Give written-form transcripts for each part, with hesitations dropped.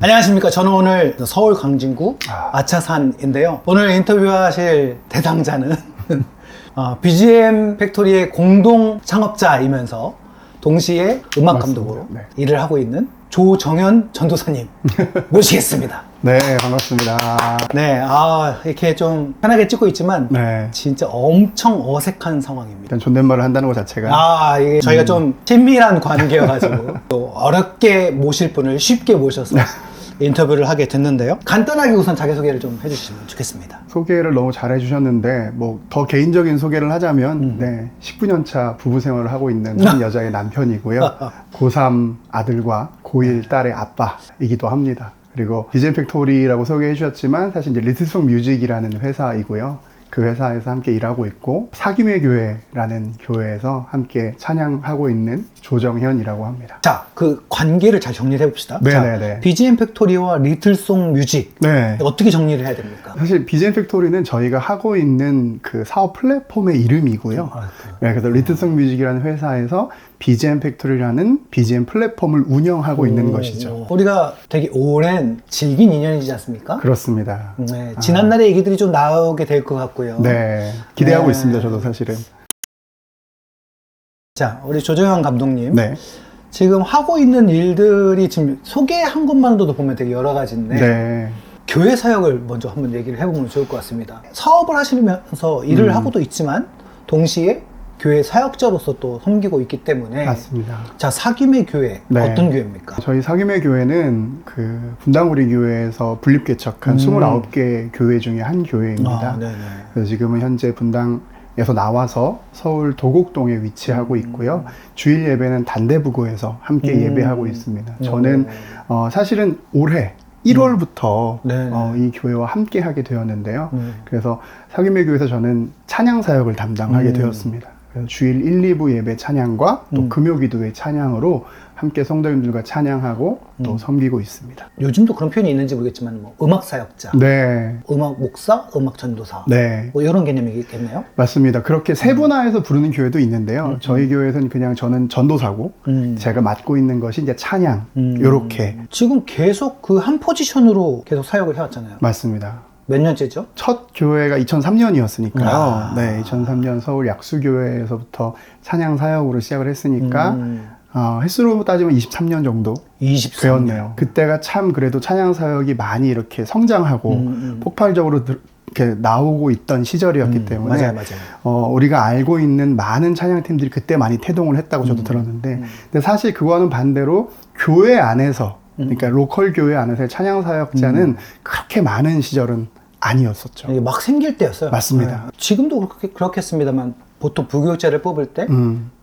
안녕하십니까. 저는 오늘 서울 광진구 아차산인데요. 오늘 인터뷰하실 대상자는 BGM 팩토리의 공동 창업자이면서 동시에 음악 감독으로 네. 일을 하고 있는 조정현 전도사님 모시겠습니다. 네, 반갑습니다. 네, 이렇게 좀 편하게 찍고 있지만 네. 진짜 엄청 어색한 상황입니다. 일단 존댓말을 한다는 것 자체가 이게 저희가 좀 친밀한 관계여가지고 또 어렵게 모실 분을 쉽게 모셔서 인터뷰를 하게 됐는데요. 간단하게 우선 자기소개를 좀 해주시면 좋겠습니다. 소개를 너무 잘 해주셨는데 뭐 더 개인적인 소개를 하자면 네, 19년 차 부부 생활을 하고 있는 한 여자의 남편이고요. 고3 아들과 고1 딸의 아빠이기도 합니다. 그리고 BGM 팩토리라고 소개해 주셨지만 사실 이제 리틀송 뮤직이라는 회사이고요. 그 회사에서 함께 일하고 있고 사김의 교회라는 교회에서 함께 찬양하고 있는 조정현이라고 합니다. 자, 그 관계를 잘 정리를 해봅시다. 네네네. 자, BGM 팩토리와 리틀송 뮤직 네. 어떻게 정리를 해야 됩니까? 사실 BGM 팩토리는 저희가 하고 있는 그 사업 플랫폼의 이름이고요. 네, 그래서 리틀송 뮤직이라는 회사에서 BGM 팩토리라는 BGM 플랫폼을 운영하고 있는 것이죠. 우리가 되게 오랜 질긴 인연이지 않습니까? 그렇습니다. 네, 지난날의 얘기들이 좀 나오게 될 것 같고요. 네, 기대하고 네. 있습니다. 저도 사실은. 자, 우리 조정현 감독님. 네. 지금 하고 있는 일들이 지금 소개한 것만으로도 보면 되게 여러 가지인데 네. 교회 사역을 먼저 한번 얘기를 해보면 좋을 것 같습니다. 사업을 하시면서 일을 하고도 있지만 동시에 교회 사역자로서 또 섬기고 있기 때문에 맞습니다. 자, 사김의 교회 네. 어떤 교회입니까? 저희 사김의 교회는 그 분당우리 교회에서 분립개척한 29개 교회 중에 한 교회입니다. 네네. 그래서 지금은 현재 분당에서 나와서 서울 도곡동에 위치하고 있고요. 주일 예배는 단대부고에서 함께 예배하고 있습니다. 저는 사실은 올해 1월부터 이 교회와 함께 하게 되었는데요. 그래서 사김의 교회에서 저는 찬양 사역을 담당하게 되었습니다. 그래서 주일 1, 2부 예배 찬양과 또 금요기도의 찬양으로 함께 성도님들과 찬양하고 또 섬기고 있습니다. 요즘도 그런 표현이 있는지 모르겠지만 뭐 음악 사역자, 네, 음악 목사, 음악 전도사 네, 뭐 이런 개념이겠네요. 맞습니다. 그렇게 세분화해서 부르는 교회도 있는데요. 저희 교회에서는 그냥 저는 전도사고 제가 맡고 있는 것이 이제 찬양 요렇게 지금 계속 그 한 포지션으로 계속 사역을 해왔잖아요. 맞습니다. 몇 년째죠? 첫 교회가 2003년이었으니까요. 네, 2003년 서울 약수교회에서부터 찬양 사역으로 시작을 했으니까 횟수로 따지면 23년 정도 23년. 되었네요. 그때가 참 그래도 찬양 사역이 많이 이렇게 성장하고 폭발적으로 이렇게 나오고 있던 시절이었기 때문에 맞아요. 우리가 알고 있는 많은 찬양팀들이 그때 많이 태동을 했다고 저도 들었는데 근데 사실 그거와는 반대로 교회 안에서 그러니까 로컬 교회 안에서의 찬양 사역자는 그렇게 많은 시절은 아니었었죠. 이게 막 생길 때였어요. 맞습니다. 네. 지금도 그렇겠습니다만 보통 부교육자를 뽑을 때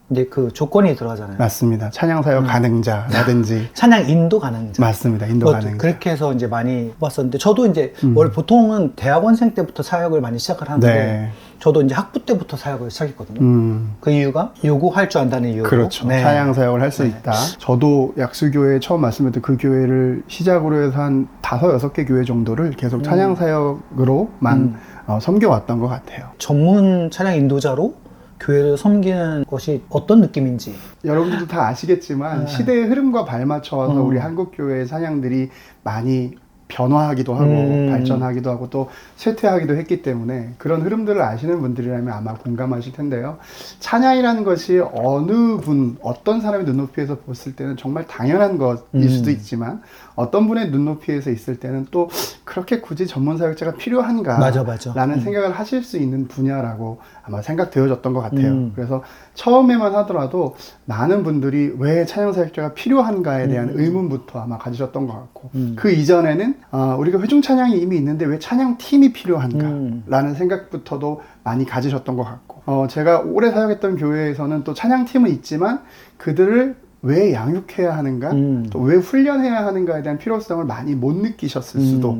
이제 그 조건이 들어가잖아요. 맞습니다. 찬양 사역 가능자라든지 찬양 인도 가능자. 맞습니다. 인도 뭐 가능자. 그렇게 해서 이제 많이 뽑았었는데 저도 이제 원래 보통은 대학원생 때부터 사역을 많이 시작을 하는데 네. 저도 이제 학부 때부터 사역을 시작했거든요. 그 이유가 요구할 줄 안다는 이유로. 그렇죠. 네. 찬양 사역을 할 수 있다. 저도 약수교회 처음 말씀드렸던 그 교회를 시작으로 해서 한 5-6개 교회 정도를 계속 찬양 사역으로만 섬겨왔던 것 같아요. 전문 찬양 인도자로 교회를 섬기는 것이 어떤 느낌인지. 여러분들도 다 아시겠지만 시대의 흐름과 발맞춰서 우리 한국 교회의 찬양들이 많이 변화하기도 하고 발전하기도 하고 또 쇠퇴하기도 했기 때문에 그런 흐름들을 아시는 분들이라면 아마 공감하실 텐데요. 찬양이라는 것이 어느 분, 어떤 사람의 눈높이에서 봤을 때는 정말 당연한 것일 수도 있지만 어떤 분의 눈높이에서 있을 때는 또 그렇게 굳이 전문 사역자가 필요한가 맞아. 라는 생각을 하실 수 있는 분야라고 아마 생각되어졌던 것 같아요. 그래서 처음에만 하더라도 많은 분들이 왜 찬양 사역자가 필요한가에 대한 의문부터 아마 가지셨던 것 같고 그 이전에는 우리가 회중 찬양이 이미 있는데 왜 찬양 팀이 필요한가 라는 생각부터도 많이 가지셨던 것 같고 제가 오래 사역했던 교회에서는 또 찬양 팀은 있지만 그들을 왜 양육해야 하는가 또 왜 훈련해야 하는가에 대한 필요성을 많이 못 느끼셨을 수도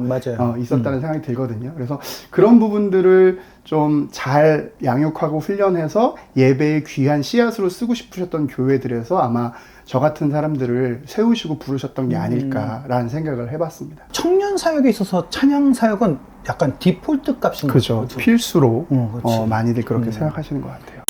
있었다는 생각이 들거든요. 그래서 그런 부분들을 좀 잘 양육하고 훈련해서 예배의 귀한 씨앗으로 쓰고 싶으셨던 교회들에서 아마 저 같은 사람들을 세우시고 부르셨던 게 아닐까라는 생각을 해봤습니다. 청년 사역에 있어서 찬양 사역은 약간 디폴트 값인 그죠. 거죠. 필수로 그렇지. 많이들 그렇게 생각하시는 것 같아요.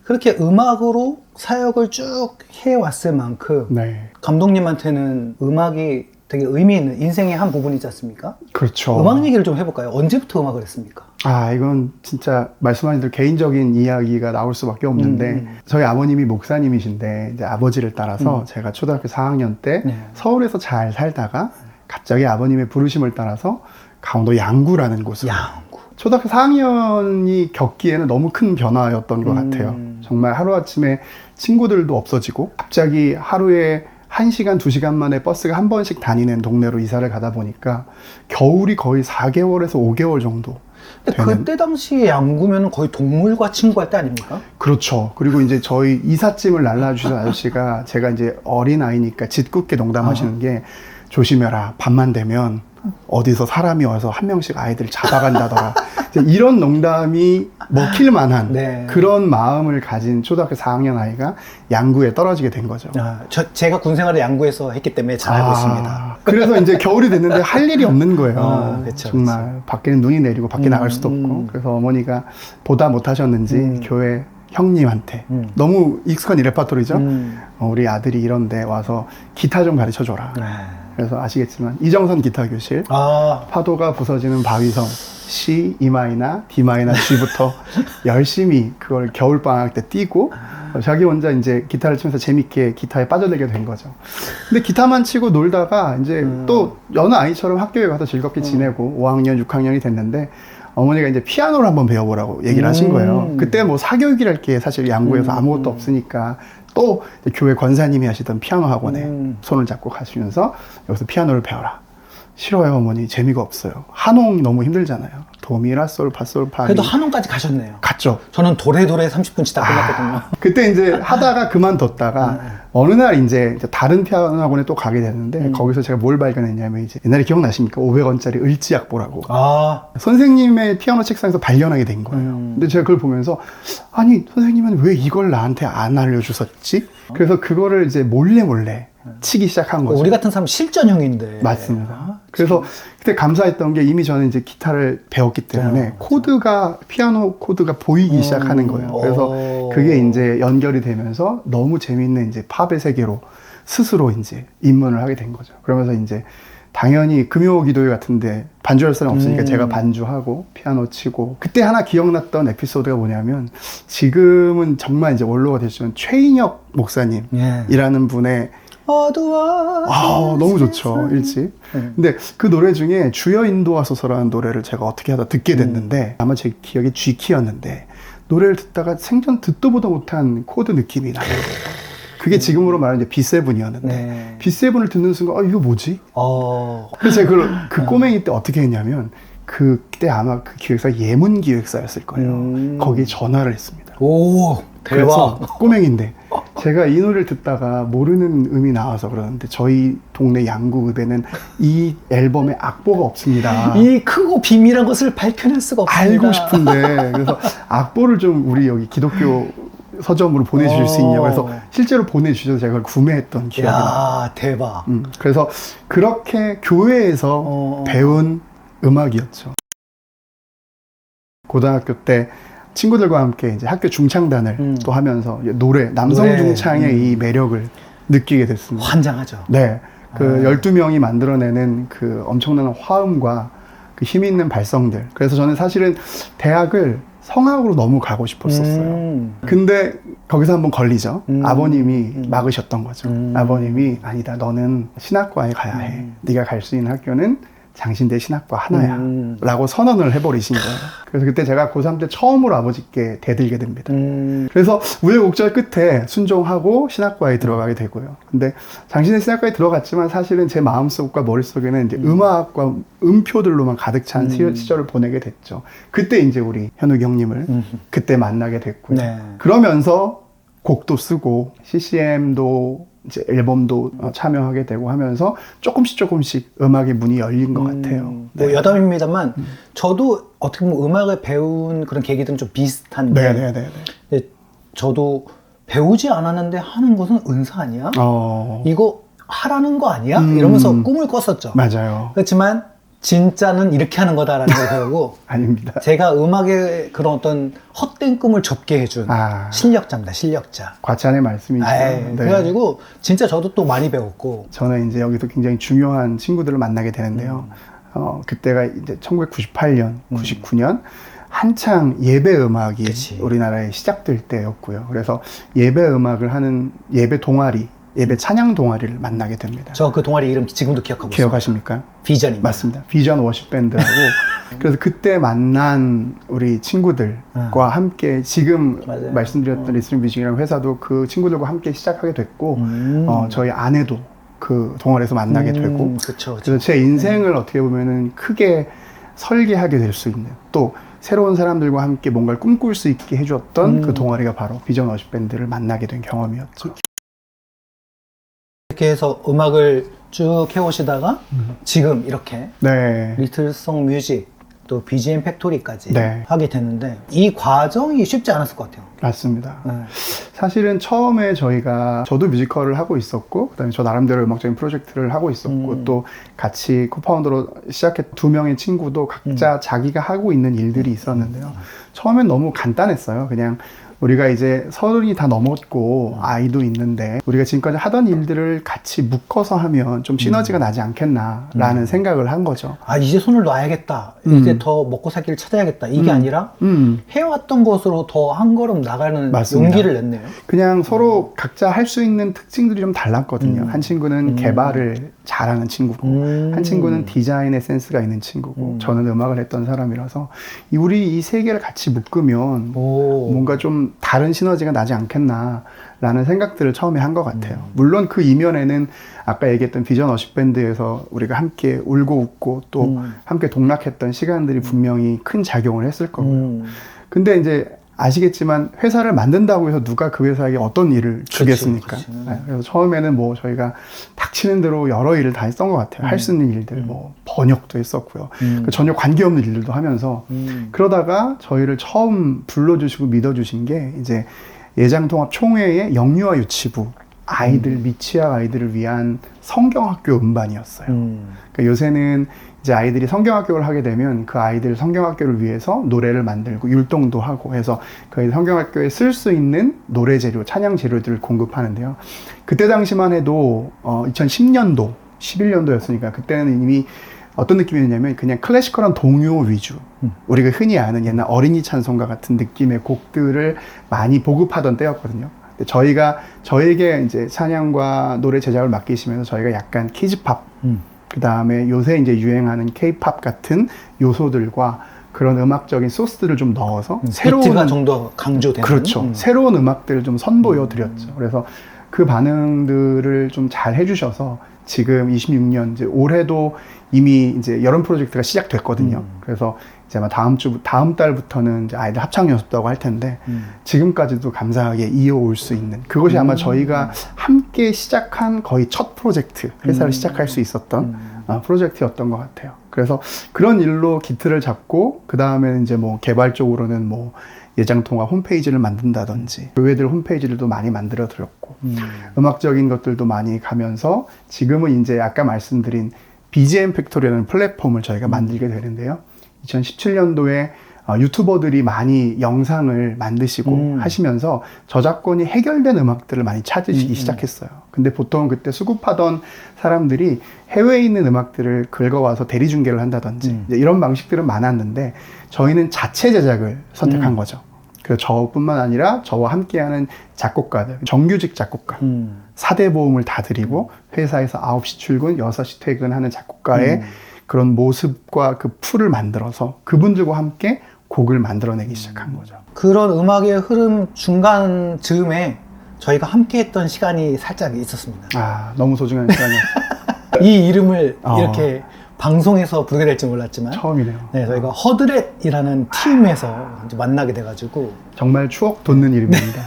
그렇게 음악으로 사역을 쭉 해왔을 만큼 네. 감독님한테는 음악이 되게 의미 있는 인생의 한 부분이지 않습니까? 그렇죠. 음악 얘기를 좀 해볼까요? 언제부터 음악을 했습니까? 아, 이건 진짜 말씀하신 대로 개인적인 이야기가 나올 수밖에 없는데, 저희 아버님이 목사님이신데, 이제 아버지를 따라서 제가 초등학교 4학년 때 네. 서울에서 잘 살다가 갑자기 아버님의 부르심을 따라서 강원도 양구라는 곳으로. 양구. 초등학교 4학년이 겪기에는 너무 큰 변화였던 것 같아요. 정말 하루아침에 친구들도 없어지고, 갑자기 하루에 1시간, 2시간 만에 버스가 한 번씩 다니는 동네로 이사를 가다 보니까 겨울이 거의 4개월에서 5개월 정도 근데 되는. 그때 당시에 양구면 거의 동물과 친구할 때 아닙니까? 그렇죠. 그리고 이제 저희 이삿짐을 날라주신 아저씨가 제가 이제 어린아이니까 짓궂게 농담하시는 게 조심해라. 밤만 되면 어디서 사람이 와서 한 명씩 아이들 잡아간다더라. 이제 이런 농담이 먹힐 만한 네. 그런 마음을 가진 초등학교 4학년 아이가 양구에 떨어지게 된 거죠. 제가 군 생활을 양구에서 했기 때문에 잘 알고 있습니다. 그래서 이제 겨울이 됐는데 할 일이 없는 거예요. 그쵸, 정말 그쵸. 밖에는 눈이 내리고 밖에 나갈 수도 없고. 그래서 어머니가 보다 못하셨는지 교회 형님한테 너무 익숙한 이 레파토리죠. 우리 아들이 이런데 와서 기타 좀 가르쳐줘라. 네. 그래서 아시겠지만 이정선 기타 교실, 파도가 부서지는 바위섬, C, E 마이너, D 마이너, G부터 열심히 그걸 겨울 방학 때 뛰고 자기 혼자 이제 기타를 치면서 재밌게 기타에 빠져들게 된 거죠. 근데 기타만 치고 놀다가 이제 또 여느 아이처럼 학교에 가서 즐겁게 지내고 5학년, 6학년이 됐는데 어머니가 이제 피아노를 한번 배워보라고 얘기를 하신 거예요. 그때 뭐 사교육이랄 게 사실 양구에서 아무것도 없으니까 또 교회 권사님이 하시던 피아노 학원에 손을 잡고 가시면서 여기서 피아노를 배워라. 싫어요, 어머니. 재미가 없어요. 한홍 너무 힘들잖아요. 도미라솔 파솔 파. 그래도 한원까지 가셨네요. 갔죠. 저는 도래도래 30분 치다 끝났거든요. 그때 이제 하다가 그만뒀다가 어느 날 이제 다른 피아노 학원에 또 가게 됐는데 거기서 제가 뭘 발견했냐면 이제 옛날에 기억나십니까? 500원짜리 을지악보라고. 선생님의 피아노 책상에서 발견하게 된 거예요. 근데 제가 그걸 보면서 아니 선생님은 왜 이걸 나한테 안 알려주셨지? 그래서 그거를 이제 몰래 치기 시작한 거죠. 우리 같은 사람 실전형인데. 맞습니다. 그래서 그때 감사했던 게 이미 저는 이제 기타를 배웠기 때문에 코드가 피아노 코드가 보이기 시작하는 거예요. 그래서 그게 이제 연결이 되면서 너무 재밌는 이제 팝의 세계로 스스로 이제 입문을 하게 된 거죠. 그러면서 이제 당연히 금요 기도회 같은데 반주할 사람 없으니까 제가 반주하고 피아노 치고 그때 하나 기억났던 에피소드가 뭐냐면 지금은 정말 이제 원로가 되시면 최인혁 목사님이라는 분의 어두워. 너무 좋죠, 일집. 근데 그 노래 중에 주여 인도하소서라는 노래를 제가 어떻게 하다 듣게 됐는데 아마 제 기억에 G키였는데 노래를 듣다가 생전 듣도 보도 못한 코드 느낌이 나요. 그게 지금으로 말하는 이제 B7이었는데 B7을 듣는 순간 이거 뭐지? 그래서 제가 그 꼬맹이 때 어떻게 했냐면 그때 아마 그 기획사 예문 기획사였을 거예요. 거기에 전화를 했습니다. 오, 대박. 꼬맹인데 제가 이 노래를 듣다가 모르는 음이 나와서 그러는데 저희 동네 양구읍에는 이 앨범에 악보가 없습니다. 이 크고 비밀한 것을 밝혀낼 수가 없습니다. 알고 싶은데 그래서 악보를 좀 우리 여기 기독교 서점으로 보내주실 수 있냐고 해서 실제로 보내주셔서 제가 그걸 구매했던 기억이 나요. 대박. 그래서 그렇게 교회에서 배운 음악이었죠. 고등학교 때 친구들과 함께 이제 학교 중창단을 또 하면서 노래, 남성 중창의 이 매력을 느끼게 됐습니다. 환장하죠. 네. 그 12명이 만들어내는 그 엄청난 화음과 그 힘 있는 발성들. 그래서 저는 사실은 대학을 성악으로 너무 가고 싶었었어요. 근데 거기서 한번 걸리죠. 아버님이 막으셨던 거죠. 아버님이 아니다. 너는 신학과에 가야 해. 네가 갈 수 있는 학교는 장신대 신학과 하나야 라고 선언을 해버리신 거예요. 그래서 그때 제가 고3 때 처음으로 아버지께 대들게 됩니다. 그래서 우여곡절 끝에 순종하고 신학과에 들어가게 되고요. 근데 장신대 신학과에 들어갔지만 사실은 제 마음속과 머릿속에는 이제 음악과 음표들로만 가득 찬 시절을 보내게 됐죠. 그때 이제 우리 현욱이 형님을 그때 만나게 됐고요. 그러면서 곡도 쓰고 CCM도 이제 앨범도 참여하게 되고 하면서 조금씩 음악의 문이 열린 것 같아요. 뭐 여담입니다만 저도 어떻게 보면 음악을 배운 그런 계기들은 좀 비슷한데 근데 저도 배우지 않았는데 하는 것은 은사 아니야? 이거 하라는 거 아니야? 이러면서 꿈을 꿨었죠. 맞아요. 그렇지만 진짜는 이렇게 하는 거다라는 걸 배우고 아닙니다. 제가 음악의 그런 어떤 헛된 꿈을 접게 해준 실력자입니다. 실력자. 과찬의 말씀이죠. 네. 그래가지고 진짜 저도 또 많이 배웠고 저는 이제 여기서 굉장히 중요한 친구들을 만나게 되는데요. 그때가 이제 1998년, 99년 한창 예배 음악이 그치. 우리나라에 시작될 때였고요. 그래서 예배 음악을 하는 예배 동아리, 예배 찬양 동아리를 만나게 됩니다. 저 그 동아리 이름 지금도 기억하고 있어요. 기억하십니까? 비전입니다. 맞습니다. 비전 워십 밴드라고. 그래서 그때 만난 우리 친구들과 함께 지금 맞아요. 말씀드렸던 리스닝 뮤직이라는 회사도 그 친구들과 함께 시작하게 됐고 저희 아내도 그 동아리에서 만나게 되고 그쵸. 그래서 제 인생을 어떻게 보면은 크게 설계하게 될 수 있는 또 새로운 사람들과 함께 뭔가를 꿈꿀 수 있게 해줬던 그 동아리가 바로 비전 워십 밴드를 만나게 된 경험이었죠. 이렇게 해서 음악을 쭉 해오시다가 지금 이렇게 네. 리틀송 뮤직 또 BGM 팩토리까지 네. 하게 됐는데 이 과정이 쉽지 않았을 것 같아요. 맞습니다. 네. 사실은 처음에 저도 뮤지컬을 하고 있었고, 그 다음에 저 나름대로 음악적인 프로젝트를 하고 있었고, 또 같이 코파운더로 시작했 2명의 친구도 각자 자기가 하고 있는 일들이 있었는데요. 처음엔 너무 간단했어요. 그냥 우리가 이제 30이 다 넘었고 아이도 있는데 우리가 지금까지 하던 일들을 같이 묶어서 하면 좀 시너지가 나지 않겠나라는 생각을 한 거죠. 아 이제 손을 놔야겠다. 이제 더 먹고 살기를 찾아야겠다. 이게 아니라 해왔던 것으로 더 한 걸음 나가는 맞습니다. 용기를 냈네요. 그냥 서로 각자 할 수 있는 특징들이 좀 달랐거든요. 한 친구는 개발을 잘하는 친구고 한 친구는 디자인의 센스가 있는 친구고 저는 음악을 했던 사람이라서 우리 이 세 개를 같이 묶으면 뭔가 좀 다른 시너지가 나지 않겠나라는 생각들을 처음에 한 것 같아요. 물론 그 이면에는 아까 얘기했던 비전 워십 밴드에서 우리가 함께 울고 웃고 또 함께 동락했던 시간들이 분명히 큰 작용을 했을 거고요. 근데 이제 아시겠지만 회사를 만든다고 해서 누가 그 회사에 어떤 일을 주겠습니까? 그치. 네, 그래서 처음에는 뭐 저희가 닥치는 대로 여러 일을 다 했던 것 같아요. 할 수 있는 일들, 뭐 번역도 했었고요. 전혀 관계없는 일들도 하면서 그러다가 저희를 처음 불러주시고 믿어주신 게 이제 예장통합 총회의 영유아 유치부 아이들 미취학 아이들을 위한 성경학교 음반이었어요. 그러니까 요새는 이제 아이들이 성경학교를 하게 되면 그 아이들 성경학교를 위해서 노래를 만들고 율동도 하고 해서 그 성경학교에 쓸 수 있는 노래 재료, 찬양 재료들을 공급하는데요. 그때 당시만 해도 2010년도, 11년도였으니까 그때는 이미 어떤 느낌이었냐면 그냥 클래시컬한 동요 위주 우리가 흔히 아는 옛날 어린이 찬송가 같은 느낌의 곡들을 많이 보급하던 때였거든요. 저에게 이제 찬양과 노래 제작을 맡기시면서 저희가 약간 키즈팝 그 다음에 요새 이제 유행하는 케이팝 같은 요소들과 그런 음악적인 소스들을 좀 넣어서 비트가 좀 더 강조되는 그렇죠. 새로운 음악들을 좀 선보여 드렸죠. 그래서 그 반응들을 좀 잘 해주셔서 지금 26년 이제 올해도 이미 이제 여름 프로젝트가 시작됐거든요. 그래서 이제 아마 다음 달부터는 이제 아이들 합창 연습도 하고 할 텐데 지금까지도 감사하게 이어올 수 있는 그것이 아마 저희가 함께 시작한 거의 첫 프로젝트 회사를 시작할 수 있었던 프로젝트였던 것 같아요. 그래서 그런 일로 기틀을 잡고 그 다음에 이제 뭐 개발적으로는 뭐 예장통합 홈페이지를 만든다든지 교회들 홈페이지들도 많이 만들어 드렸고 음악적인 것들도 많이 가면서 지금은 이제 아까 말씀드린 BGM 팩토리라는 플랫폼을 저희가 만들게 되는데요. 2017년도에 유튜버들이 많이 영상을 만드시고 하시면서 저작권이 해결된 음악들을 많이 찾으시기 시작했어요. 근데 보통 그때 수급하던 사람들이 해외에 있는 음악들을 긁어와서 대리중개를 한다든지 이제 이런 방식들은 많았는데 저희는 자체 제작을 선택한 거죠. 그래서 저뿐만 아니라 저와 함께하는 작곡가들, 정규직 작곡가, 4대 보험을 다 드리고 회사에서 9시 출근, 6시 퇴근하는 작곡가의 그런 모습과 그 풀을 만들어서 그분들과 함께 곡을 만들어내기 시작한 거죠. 그런 음악의 흐름 중간 즈음에 저희가 함께 했던 시간이 살짝 있었습니다. 아, 너무 소중한 시간이었어요. 이 이름을 이렇게 방송에서 부르게 될지 몰랐지만 처음이네요. 네, 저희가 허드렛이라는 팀에서 이제 만나게 돼가지고 정말 추억 돋는 이름입니다.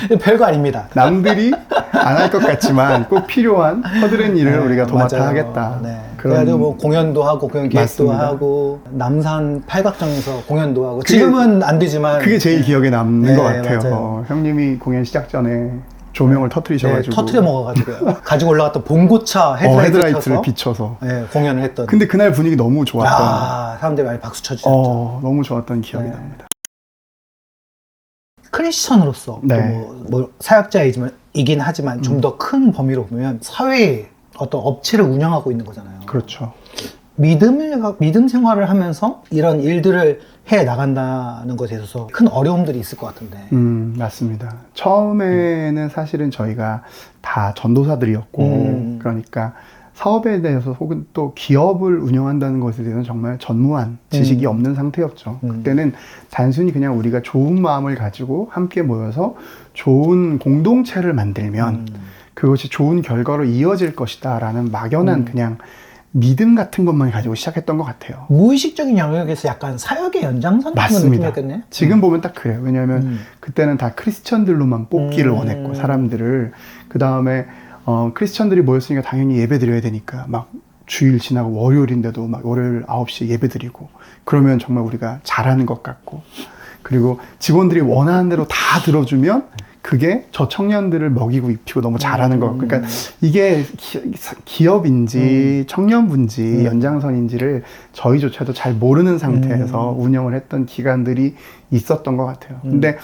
네. 별거 아닙니다. 남들이 안 할 것 같지만 꼭 필요한 허드렛 일을 네, 우리가 도맡아 맞아요. 하겠다. 네. 그런 그래도 뭐 공연도 하고 공연 기획도 맞습니다. 하고 남산 팔각정에서 공연도 하고 지금은 안 되지만 그게 제일 기억에 남는 네, 것 같아요. 맞아요. 형님이 공연 시작 전에 조명을 터트리셔가지고 터트려 먹어가지고요. 가지고 올라갔던 봉고차 헤드라이트를 헤드라이트를 비춰서. 공연을 했던. 근데 그날 분위기 너무 좋았던. 사람들이 많이 박수 쳐주셨죠. 너무 좋았던 기억이 납니다. 크리스천으로서 네. 뭐 사역자이긴 하지만 좀 더 큰 범위로 보면 사회에 어떤 업체를 운영하고 있는 거잖아요. 그렇죠. 믿음 생활을 하면서 이런 일들을 해 나간다는 것에 있어서 큰 어려움들이 있을 것 같은데. 맞습니다. 처음에는 사실은 저희가 다 전도사들이었고, 그러니까 사업에 대해서 혹은 또 기업을 운영한다는 것에 대해서는 정말 전무한 지식이 없는 상태였죠. 그때는 단순히 그냥 우리가 좋은 마음을 가지고 함께 모여서 좋은 공동체를 만들면 그것이 좋은 결과로 이어질 것이다 라는 막연한 그냥 믿음 같은 것만 가지고 시작했던 것 같아요. 무의식적인 영역에서 약간 사역의 연장선 같은 느낌이었겠네요. 지금 보면 딱 그래요. 왜냐하면 그때는 다 크리스천들로만 뽑기를 원했고, 사람들을. 그 다음에 크리스천들이 모였으니까 당연히 예배 드려야 되니까 막 주일 지나고 월요일인데도 막 월요일 9시에 예배 드리고, 그러면 정말 우리가 잘하는 것 같고, 그리고 직원들이 원하는 대로 다 들어주면 그게 저 청년들을 먹이고 입히고 너무 잘하는 거. 그러니까 이게 기업인지 청년부인지 연장선인지를 저희조차도 잘 모르는 상태에서 운영을 했던 기간들이 있었던 것 같아요. 근데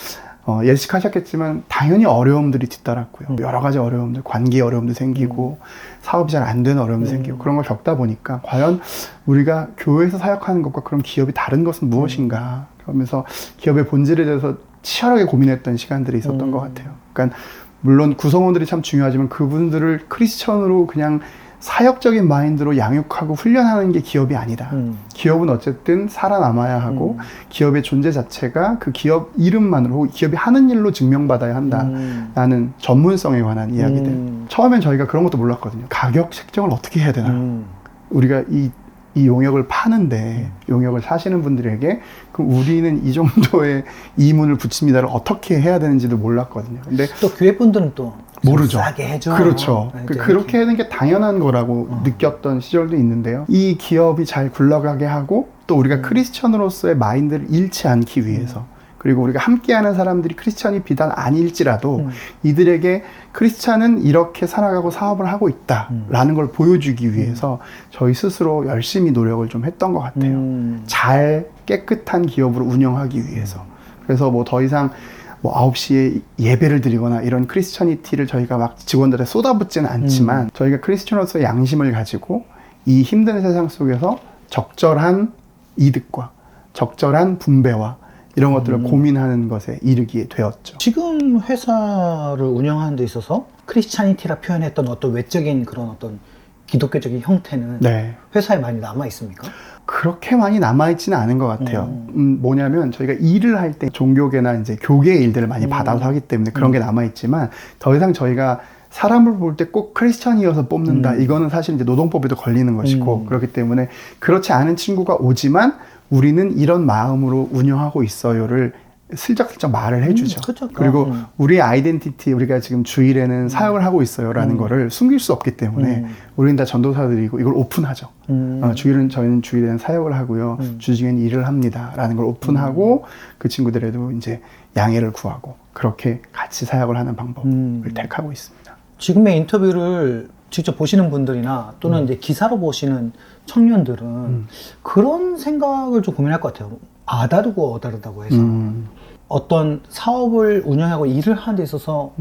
예측하셨겠지만 당연히 어려움들이 뒤따랐고요. 여러 가지 어려움들, 관계 어려움도 생기고 사업이 잘 안 되는 어려움도 생기고 그런 걸 겪다 보니까 과연 우리가 교회에서 사역하는 것과 그럼 기업이 다른 것은 무엇인가, 그러면서 기업의 본질에 대해서 치열하게 고민했던 시간들이 있었던 것 같아요. 그러니까 물론 구성원들이 참 중요하지만 그분들을 크리스천으로 그냥 사역적인 마인드로 양육하고 훈련하는 게 기업이 아니다. 기업은 어쨌든 살아남아야 하고 기업의 존재 자체가 그 기업 이름만으로 혹은 기업이 하는 일로 증명받아야 한다라는 전문성에 관한 이야기들. 처음엔 저희가 그런 것도 몰랐거든요. 가격 책정을 어떻게 해야 되나. 우리가 이 용역을 파는데 용역을 사시는 분들에게 그럼 우리는 이 정도의 이문을 붙입니다를 어떻게 해야 되는지도 몰랐거든요. 근데 또 교회 분들은 또 모르죠. 싸게 해줘. 그렇죠. 그렇게 하는 게 당연한 거라고 느꼈던 시절도 있는데요. 이 기업이 잘 굴러가게 하고 또 우리가 크리스천으로서의 마인드를 잃지 않기 위해서, 그리고 우리가 함께하는 사람들이 크리스천이 비단 아닐지라도 이들에게 크리스천은 이렇게 살아가고 사업을 하고 있다라는 걸 보여주기 위해서 저희 스스로 열심히 노력을 좀 했던 것 같아요. 잘 깨끗한 기업으로 운영하기 위해서. 그래서 뭐 더 이상 뭐 9시에 예배를 드리거나 이런 크리스천이티를 저희가 막 직원들에 쏟아붓지는 않지만 저희가 크리스천으로서의 양심을 가지고 이 힘든 세상 속에서 적절한 이득과 적절한 분배와 이런 것들을 고민하는 것에 이르게 되었죠. 지금 회사를 운영하는 데 있어서 크리스찬이티라 표현했던 어떤 외적인 그런 어떤 기독교적인 형태는 네. 회사에 많이 남아 있습니까? 그렇게 많이 남아있지는 않은 것 같아요. 뭐냐면 저희가 일을 할 때 종교계나 이제 교계의 일들을 많이 받아서 하기 때문에 그런 게 남아있지만 더 이상 저희가 사람을 볼 때 꼭 크리스천이어서 뽑는다. 이거는 사실 이제 노동법에도 걸리는 것이고 그렇기 때문에 그렇지 않은 친구가 오지만 우리는 이런 마음으로 운영하고 있어요를 슬쩍슬쩍 말을 해주죠. 그렇죠. 그리고 우리의 아이덴티티, 우리가 지금 주일에는 사역을 하고 있어요라는 거를 숨길 수 없기 때문에 우리는 다 전도사들이고 이걸 오픈하죠. 저희는 주일에는 사역을 하고요. 주중에는 일을 합니다라는 걸 오픈하고 그 친구들에도 이제 양해를 구하고 그렇게 같이 사역을 하는 방법을 택하고 있습니다. 지금의 인터뷰를 직접 보시는 분들이나 또는 이제 기사로 보시는 청년들은 그런 생각을 좀 고민할 것 같아요. 아다르고 어다르다고 해서 어떤 사업을 운영하고 일을 하는 데 있어서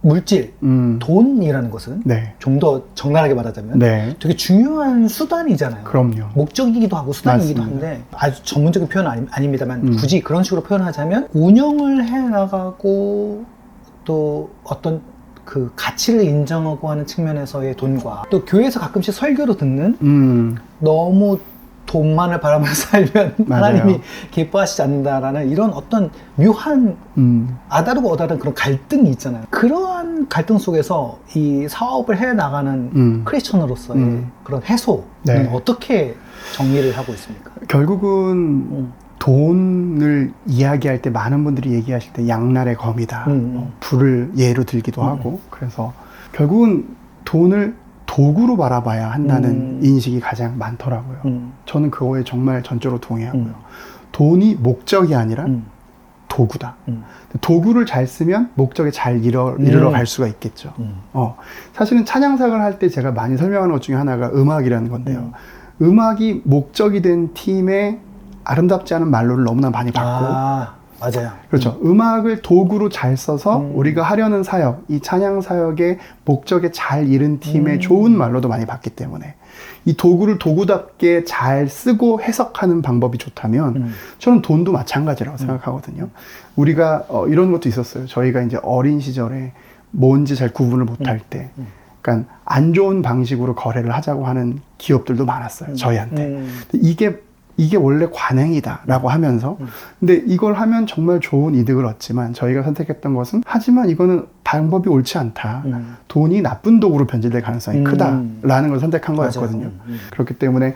물질, 돈이라는 것은 네. 좀 더 적나라하게 말하자면 네. 되게 중요한 수단이잖아요. 그럼요. 목적이기도 하고 수단이기도 맞습니다. 한데 아주 전문적인 표현은 아닙니다만 굳이 그런 식으로 표현하자면 운영을 해나가고 또 어떤 그 가치를 인정하고 하는 측면에서의 돈과 또 교회에서 가끔씩 설교로 듣는 너무 돈만을 바라보며 살면 맞아요. 하나님이 기뻐하시지 않는다라는 이런 어떤 묘한 아다르고 어다른 그런 갈등이 있잖아요. 그러한 갈등 속에서 이 사업을 해나가는 크리스천으로서의 그런 해소는 네. 어떻게 정리를 하고 있습니까? 결국은 돈을 이야기할 때 많은 분들이 얘기하실 때 양날의 검이다. 불을 예로 들기도 하고 그래서 결국은 돈을 도구로 바라봐야 한다는 인식이 가장 많더라고요. 저는 그거에 정말 전적으로 동의하고요. 돈이 목적이 아니라 도구다. 도구를 잘 쓰면 목적에 잘 이르러 갈 수가 있겠죠. 사실은 찬양사역을 할 때 제가 많이 설명하는 것 중에 하나가 음악이라는 건데요. 음악이 목적이 된 팀의 아름답지 않은 말로를 너무나 많이 받고, 맞아요. 그렇죠. 음악을 도구로 잘 써서 우리가 하려는 사역, 이 찬양 사역의 목적에 잘 이른 팀의 좋은 말로도 많이 받기 때문에 이 도구를 도구답게 잘 쓰고 해석하는 방법이 좋다면 저는 돈도 마찬가지라고 생각하거든요. 우리가 이런 것도 있었어요. 저희가 이제 어린 시절에 뭔지 잘 구분을 못할 때 그러니까 안 좋은 방식으로 거래를 하자고 하는 기업들도 많았어요. 저희한테. 이게 원래 관행이다라고 하면서 근데 이걸 하면 정말 좋은 이득을 얻지만 저희가 선택했던 것은 하지만 이거는 방법이 옳지 않다. 돈이 나쁜 도구로 변질될 가능성이 크다라는 걸 선택한 거였거든요. 그렇기 때문에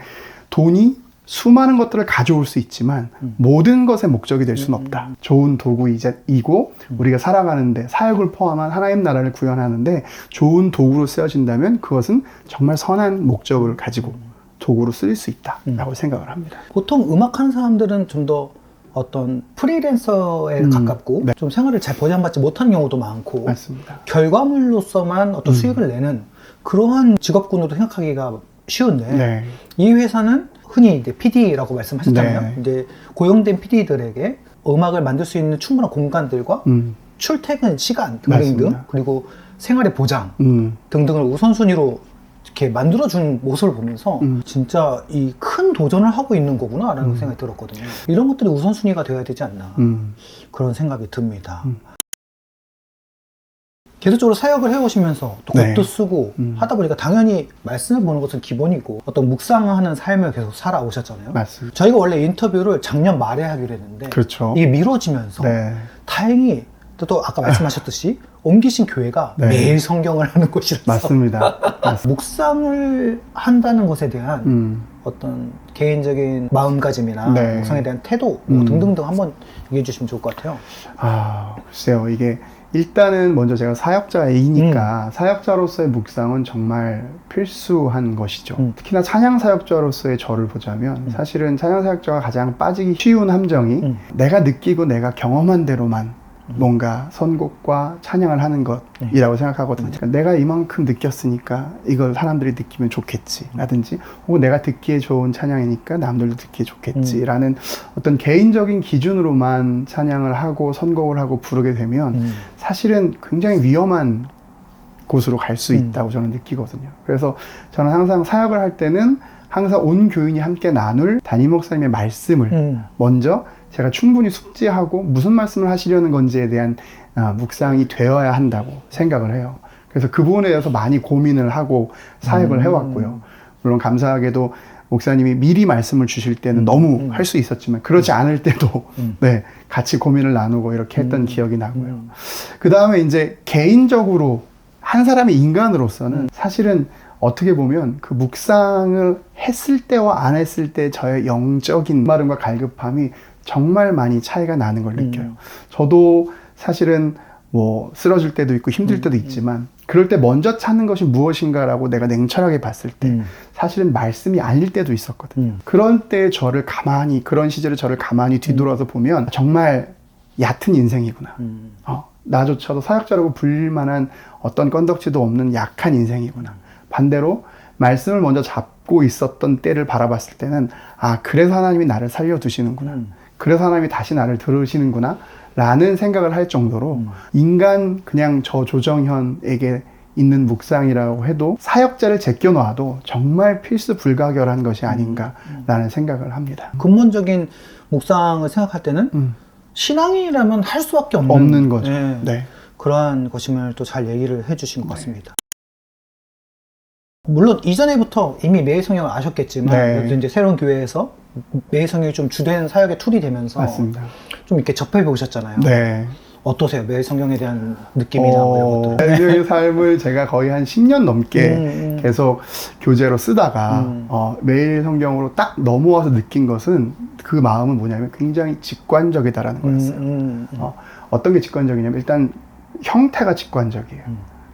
돈이 수많은 것들을 가져올 수 있지만 모든 것의 목적이 될 수는 없다. 좋은 도구이고 우리가 살아가는데 사역을 포함한 하나님 나라를 구현하는데 좋은 도구로 쓰여진다면 그것은 정말 선한 목적을 가지고 도구로 쓰일 수 있다라고 생각을 합니다. 보통 음악하는 사람들은 좀 더 어떤 프리랜서에 가깝고 좀 생활을 잘 보장받지 못하는 경우도 많고 맞습니다. 결과물로서만 어떤 수익을 내는 그러한 직업군으로 생각하기가 쉬운데 이 회사는 흔히 이제 PD라고 말씀하셨잖아요. 이제 고용된 PD들에게 음악을 만들 수 있는 충분한 공간들과 출퇴근 시간 등등 그리고 생활의 보장 등등을 우선순위로 이렇게 만들어준 모습을 보면서 진짜 이 큰 도전을 하고 있는 거구나 라는 생각이 들었거든요. 이런 것들이 우선순위가 되어야 되지 않나 그런 생각이 듭니다. 계속적으로 사역을 해오시면서 또 곡도 쓰고 하다 보니까 당연히 말씀을 보는 것은 기본이고 어떤 묵상하는 삶을 계속 살아오셨잖아요. 맞습니다. 저희가 원래 인터뷰를 작년 말에 하기로 했는데 그렇죠. 이게 미뤄지면서 다행히 또 아까 말씀하셨듯이 옮기신 교회가 매일 성경을 하는 곳이라서 맞습니다. 묵상을 한다는 것에 대한 어떤 개인적인 마음가짐이나 묵상에 대한 태도 뭐 등등등 한번 얘기해 주시면 좋을 것 같아요. 글쎄요. 이게 일단은 먼저 제가 사역자이니까 사역자로서의 묵상은 정말 필수한 것이죠. 특히나 찬양 사역자로서의 저를 보자면 사실은 찬양 사역자가 가장 빠지기 쉬운 함정이 내가 느끼고 내가 경험한 대로만 뭔가 선곡과 찬양을 하는 것이라고 생각하거든요. 그러니까 내가 이만큼 느꼈으니까 이걸 사람들이 느끼면 좋겠지 라든지 혹은 내가 듣기에 좋은 찬양이니까 남들도 듣기에 좋겠지 라는 어떤 개인적인 기준으로만 찬양을 하고 선곡을 하고 부르게 되면 사실은 굉장히 위험한 곳으로 갈 수 있다고 저는 느끼거든요. 그래서 저는 항상 사역을 할 때는 항상 온 교인이 함께 나눌 담임 목사님의 말씀을 먼저 제가 충분히 숙지하고 무슨 말씀을 하시려는 건지에 대한 묵상이 되어야 한다고 생각을 해요. 그래서 그 부분에 대해서 많이 고민을 하고 사역을 해왔고요. 물론 감사하게도 목사님이 미리 말씀을 주실 때는 너무 할 수 있었지만 그렇지 않을 때도 같이 고민을 나누고 이렇게 했던 기억이 나고요. 그 다음에 이제 개인적으로 한 사람의 인간으로서는 사실은 어떻게 보면 그 묵상을 했을 때와 안 했을 때 저의 영적인 마름과 갈급함이 정말 많이 차이가 나는 걸 느껴요. 저도 사실은 뭐 쓰러질 때도 있고 힘들 때도 있지만 그럴 때 먼저 찾는 것이 무엇인가라고 내가 냉철하게 봤을 때 사실은 말씀이 아닐 때도 있었거든요. 그런 때 그런 시절에 저를 가만히 뒤돌아서 보면 정말 얕은 인생이구나. 나조차도 사역자라고 불릴 만한 어떤 건덕지도 없는 약한 인생이구나. 반대로 말씀을 먼저 잡고 있었던 때를 바라봤을 때는 그래서 하나님이 나를 살려두시는구나. 그래서 하나님이 다시 나를 들으시는구나 라는 생각을 할 정도로 인간 그냥 저 조정현에게 있는 묵상이라고 해도 사역자를 제껴놔도 정말 필수 불가결한 것이 아닌가라는 생각을 합니다. 근본적인 묵상을 생각할 때는 신앙이라면 할 수밖에 없는 거죠. 그러한 것임을 또 잘 얘기를 해주신 것 같습니다. 물론 이전에부터 이미 매일성경을 아셨겠지만 이제 새로운 교회에서 매일성경이 좀 주된 사역의 툴이 되면서 맞습니다. 좀 이렇게 접해보셨잖아요. 어떠세요? 매일성경에 대한 느낌이나 뭐 이런 것들. 매일성경의 삶을 제가 거의 한 10년 넘게 계속 교재로 쓰다가 매일성경으로 딱 넘어와서 느낀 것은 그 마음은 뭐냐면 굉장히 직관적이다라는 거였어요. 어떤 게 직관적이냐면 일단 형태가 직관적이에요.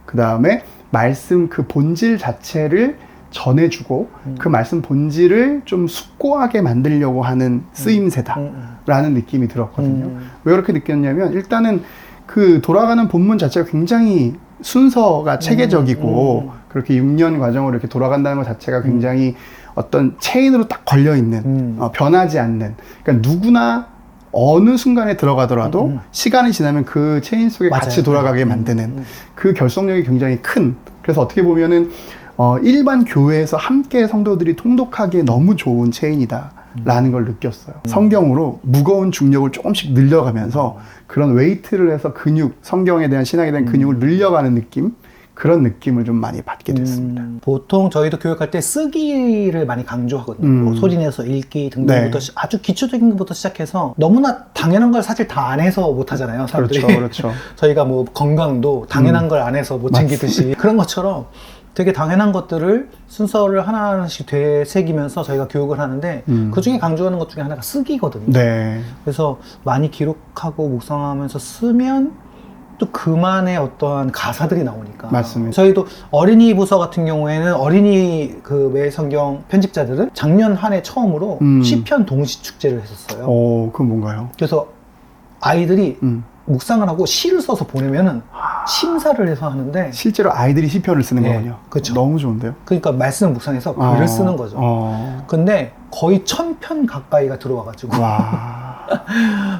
그 다음에 말씀 그 본질 자체를 전해주고 그 말씀 본질을 좀 숙고하게 만들려고 하는 쓰임새다라는 느낌이 들었거든요. 왜 그렇게 느꼈냐면 일단은 그 돌아가는 본문 자체가 굉장히 순서가 체계적이고 그렇게 6년 과정으로 이렇게 돌아간다는 것 자체가 굉장히 어떤 체인으로 딱 걸려있는 변하지 않는, 그러니까 누구나 어느 순간에 들어가더라도 시간이 지나면 그 체인 속에 맞아요. 같이 돌아가게 만드는 그 결속력이 굉장히 큰, 그래서 어떻게 보면은 일반 교회에서 함께 성도들이 통독하기에 너무 좋은 체인이다 라는 걸 느꼈어요. 성경으로 무거운 중력을 조금씩 늘려가면서 그런 웨이트를 해서 근육, 성경에 대한 신학에 대한 근육을 늘려가는 느낌, 그런 느낌을 좀 많이 받게 됐습니다. 보통 저희도 교육할 때 쓰기를 많이 강조하거든요. 뭐 소리 내서 읽기 등등부터 네. 아주 기초적인 것부터 시작해서 너무나 당연한 걸 사실 다 안 해서 못 하잖아요. 사람들이. 그렇죠. 저희가 뭐 건강도 당연한 걸 안 해서 못 챙기듯이 그런 것처럼 되게 당연한 것들을 순서를 하나하나씩 되새기면서 저희가 교육을 하는데 그 중에 강조하는 것 중에 하나가 쓰기거든요. 네. 그래서 많이 기록하고 묵상하면서 쓰면 또 그만의 어떠한 가사들이 나오니까. 맞습니다. 저희도 어린이 부서 같은 경우에는 어린이 그 매성경 편집자들은 작년 한 해 처음으로 시편 동시 축제를 했었어요. 그건 뭔가요? 그래서 아이들이 묵상을 하고 시를 써서 보내면은 심사를 해서 하는데 실제로 아이들이 시편을 쓰는 네, 거군요. 그쵸. 너무 좋은데요? 그러니까 말씀 묵상해서 글을 쓰는 거죠. 근데 거의 1000편 가까이가 들어와가지고 와.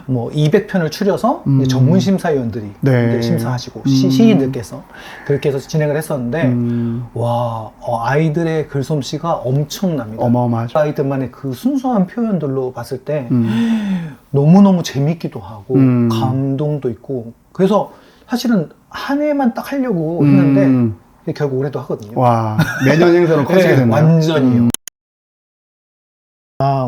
뭐 200편을 추려서 이제 전문 심사위원들이 네. 이제 심사하시고 시인들께서 그렇게 해서 진행을 했었는데 와 아이들의 글솜씨가 엄청납니다. 어마어마하죠. 아이들만의 그 순수한 표현들로 봤을 때 너무너무 재밌기도 하고 감동도 있고, 그래서 사실은 한 해만 딱 하려고 했는데 결국 올해도 하거든요. 와, 매년 행사로 커지게 됐나요? 완전히요.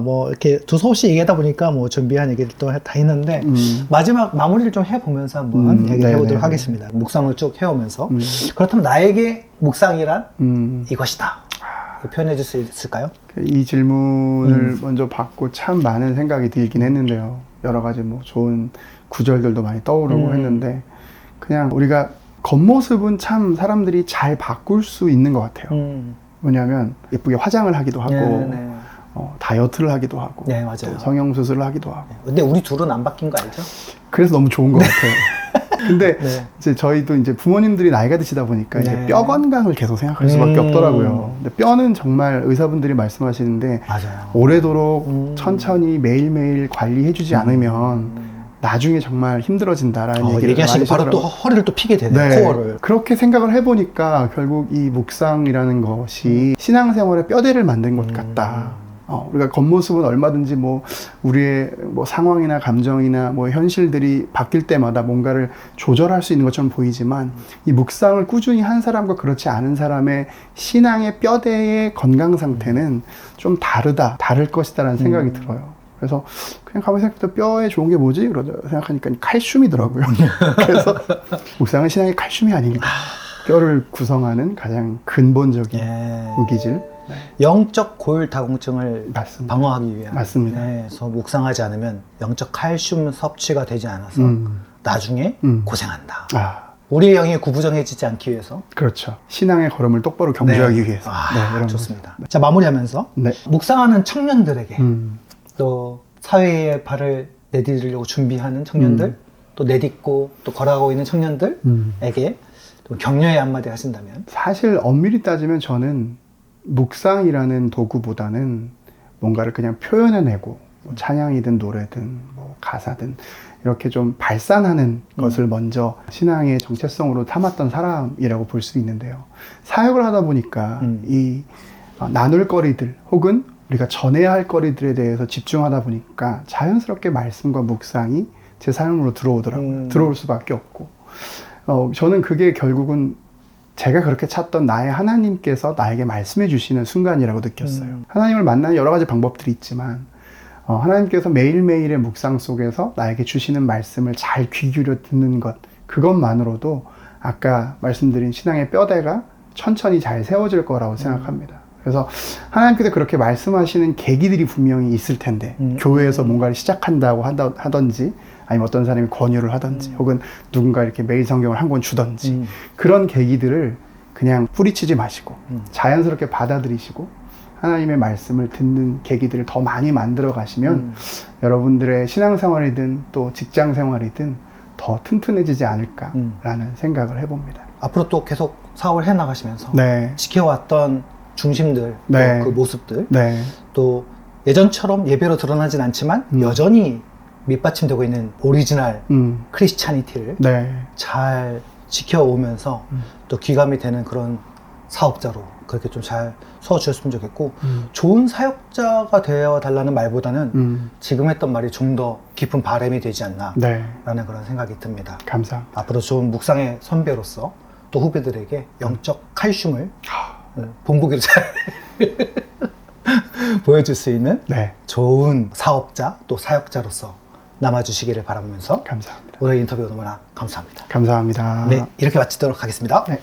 뭐 이렇게 두서없이 얘기하다 보니까 뭐 준비한 얘기를 또 다 했는데 마지막 마무리를 좀 해보면서 한번 얘기를 해보도록 네네. 하겠습니다. 묵상을 쭉 해오면서 그렇다면 나에게 묵상이란 이것이다. 표현해 줄 수 있을까요? 이 질문을 먼저 받고 참 많은 생각이 들긴 했는데요. 여러 가지 뭐 좋은 구절들도 많이 떠오르고 했는데, 그냥 우리가 겉모습은 참 사람들이 잘 바꿀 수 있는 것 같아요. 뭐냐면 예쁘게 화장을 하기도 하고 네네. 다이어트를 하기도 하고 네, 맞아요. 또 성형수술을 하기도 하고. 근데 우리 둘은 안 바뀐 거 알죠? 그래서 너무 좋은 것 같아요. 근데 네. 이제 저희도 이제 부모님들이 나이가 드시다 보니까 네. 이제 뼈 건강을 계속 생각할 수밖에 없더라고요. 근데 뼈는 정말 의사분들이 말씀하시는데 맞아요. 오래도록 천천히 매일매일 관리해주지 않으면 나중에 정말 힘들어진다라는 얘기를 얘기하시고 많이 바로 또 하시더라고요. 허리를 또 피게 되네요. 네. 코어를. 그렇게 생각을 해보니까 결국 이 묵상이라는 것이 신앙생활의 뼈대를 만든 것 같다. 우리가 겉모습은 얼마든지 뭐 우리의 뭐 상황이나 감정이나 뭐 현실들이 바뀔 때마다 뭔가를 조절할 수 있는 것처럼 보이지만 이 묵상을 꾸준히 한 사람과 그렇지 않은 사람의 신앙의 뼈대의 건강 상태는 좀 다를 것이다라는 생각이 들어요. 그래서 그냥 가만히 생각해도 뼈에 좋은 게 뭐지? 그러다 생각하니까 칼슘이더라고요. 그래서 묵상은 신앙의 칼슘이 아닙니다. 뼈를 구성하는 가장 근본적인 무기질. 영적 고혈당증을 맞습니다. 방어하기 위한. 맞습니다. 네, 그래서 묵상하지 않으면 영적 칼슘 섭취가 되지 않아서 나중에 고생한다. 우리의 영이 구부정해지지 않기 위해서. 그렇죠. 신앙의 걸음을 똑바로 경주하기 위해서. 이런 좋습니다. 자, 마무리하면서 네. 묵상하는 청년들에게 또 사회에 발을 내디디려고 준비하는 청년들, 또 내딛고 또 걸어가고 있는 청년들에게 또 격려의 한마디 하신다면? 사실 엄밀히 따지면 저는 묵상이라는 도구보다는 뭔가를 그냥 표현해내고 뭐 찬양이든 노래든 뭐 가사든 이렇게 좀 발산하는 것을 먼저 신앙의 정체성으로 삼았던 사람이라고 볼 수 있는데요. 사역을 하다 보니까 이 나눌 거리들 혹은 우리가 전해야 할 거리들에 대해서 집중하다 보니까 자연스럽게 말씀과 묵상이 제 삶으로 들어오더라고요. 들어올 수밖에 없고 저는 그게 결국은 제가 그렇게 찾던 나의 하나님께서 나에게 말씀해 주시는 순간이라고 느꼈어요. 하나님을 만나는 여러 가지 방법들이 있지만 하나님께서 매일매일의 묵상 속에서 나에게 주시는 말씀을 잘 귀 기울여 듣는 것, 그것만으로도 아까 말씀드린 신앙의 뼈대가 천천히 잘 세워질 거라고 생각합니다. 그래서 하나님께서 그렇게 말씀하시는 계기들이 분명히 있을 텐데 교회에서 뭔가를 시작한다고 하던지 아니면 어떤 사람이 권유를 하던지 혹은 누군가 이렇게 매일 성경을 한 권 주던지 그런 계기들을 그냥 뿌리치지 마시고 자연스럽게 받아들이시고 하나님의 말씀을 듣는 계기들을 더 많이 만들어 가시면 여러분들의 신앙생활이든 또 직장생활이든 더 튼튼해지지 않을까라는 생각을 해봅니다. 앞으로 또 계속 사업을 해나가시면서 네. 지켜왔던 중심들, 네. 또 그 모습들, 네. 또 예전처럼 예배로 드러나진 않지만 여전히 밑받침되고 있는 오리지널 크리스찬이티를 네. 잘 지켜오면서 또 귀감이 되는 그런 사업자로 그렇게 좀 잘 서주셨으면 좋겠고 좋은 사역자가 되어 달라는 말보다는 지금 했던 말이 좀 더 깊은 바람이 되지 않나 네. 라는 그런 생각이 듭니다. 감사합니다. 앞으로 좋은 묵상의 선배로서 또 후배들에게 영적 칼슘을 본보기로 잘 보여줄 수 있는 네. 좋은 사업자 또 사역자로서 남아주시기를 바라면서 감사합니다. 오늘 인터뷰 너무나 감사합니다. 감사합니다. 네, 이렇게 마치도록 하겠습니다. 네.